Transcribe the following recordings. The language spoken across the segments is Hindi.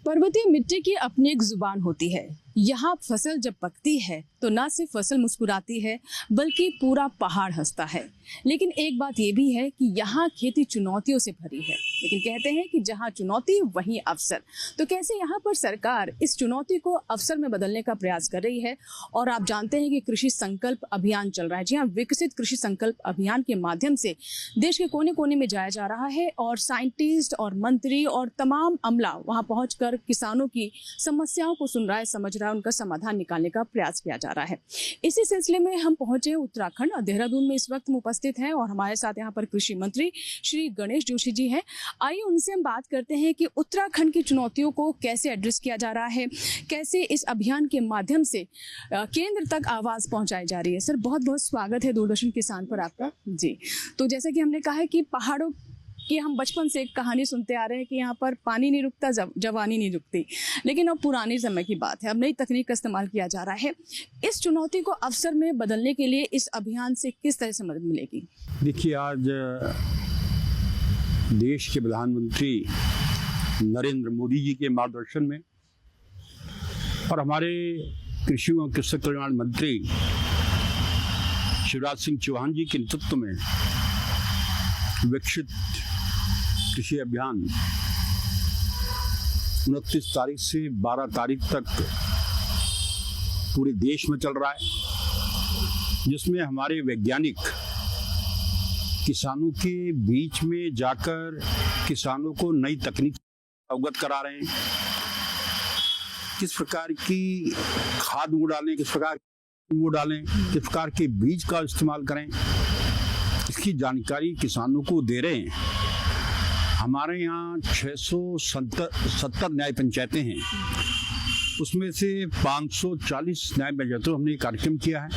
पर्वतीय मिट्टी की अपनी एक जुबान होती है। यहाँ फसल जब पकती है तो ना सिर्फ फसल मुस्कुराती है बल्कि पूरा पहाड़ हंसता है। लेकिन एक बात ये भी है कि यहाँ खेती चुनौतियों से भरी है, लेकिन कहते हैं कि जहाँ चुनौती वहीं अवसर। तो कैसे यहाँ पर सरकार इस चुनौती को अवसर में बदलने का प्रयास कर रही है। और आप जानते हैं कि कृषि संकल्प अभियान चल रहा है। जी हाँ, विकसित कृषि संकल्प अभियान के माध्यम से देश के कोने कोने में जाया जा रहा है और साइंटिस्ट और मंत्री और तमाम अमला वहाँ पहुंचकर किसानों की समस्याओं को सुन रहा है, समझ रहा है, उनका समाधान निकालने का प्रयास किया जा रहा है। इसी सिलसिले में हम पहुंचे उत्तराखंड और देहरादून में इस वक्त उपस्थित हैं और हमारे साथ यहाँ पर कृषि मंत्री श्री गणेश जोशी जी हैं। आइए उनसे हम बात करते हैं कि उत्तराखंड की चुनौतियों को कैसे एड्रेस किया जा रहा है, कैसे इस अभियान के माध्यम से केंद्र तक आवाज पहुंचाई जा रही है। सर, बहुत बहुत स्वागत है दूरदर्शन किसान पर आपका। जी, तो जैसे कि हमने कहा है कि पहाड़ों कि हम बचपन से एक कहानी सुनते आ रहे हैं कि यहाँ पर पानी नहीं रुकता, जवानी नहीं रुकती, लेकिन अब पुराने समय की बात है, अब नई तकनीक का इस्तेमाल किया जा रहा है। इस चुनौती को अवसर में बदलने के लिए इस अभियान से किस तरह से मदद मिलेगी? देखिए, आज देश के प्रधानमंत्री नरेंद्र मोदी जी के मार्गदर्शन में और हमारे कृषि एवं कृषक कल्याण मंत्री शिवराज सिंह चौहान जी के नेतृत्व में विकसित कृषि अभियान 29 तारीख से 12 तारीख तक पूरे देश में चल रहा है, जिसमें हमारे वैज्ञानिक किसानों के बीच में जाकर किसानों को नई तकनीक अवगत करा रहे हैं। किस प्रकार की खाद वो डालें, किस प्रकार वो डालें, किस प्रकार के बीज का इस्तेमाल करें, इसकी जानकारी किसानों को दे रहे हैं। हमारे यहाँ 670 न्याय पंचायतें हैं, उसमें से 540 न्याय पंचायतों हमने कार्यक्रम किया है।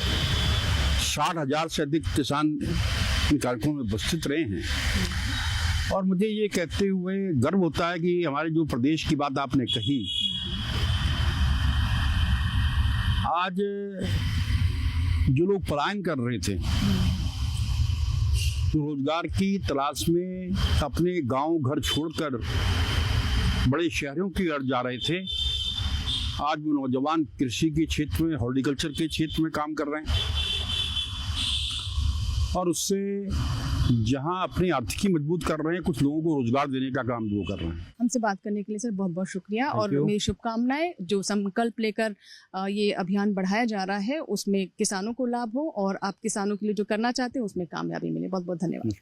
60,000 से अधिक किसान इन कार्यक्रमों में उपस्थित रहे हैं और मुझे ये कहते हुए गर्व होता है कि हमारे जो प्रदेश की बात आपने कही, आज जो लोग पलायन कर रहे थे, तो रोजगार की तलाश में अपने गांव घर छोड़कर बड़े शहरों की ओर जा रहे थे, आज वो नौजवान कृषि के क्षेत्र में, हॉर्टिकल्चर के क्षेत्र में काम कर रहे हैं और उससे जहां अपनी आर्थिकी मजबूत कर रहे हैं, कुछ लोगों को रोजगार देने का काम वो कर रहे हैं। हमसे बात करने के लिए सर बहुत बहुत शुक्रिया और मेरी शुभकामनाएं। जो संकल्प लेकर ये अभियान बढ़ाया जा रहा है उसमें किसानों को लाभ हो और आप किसानों के लिए जो करना चाहते हैं उसमें कामयाबी मिले। बहुत बहुत धन्यवाद।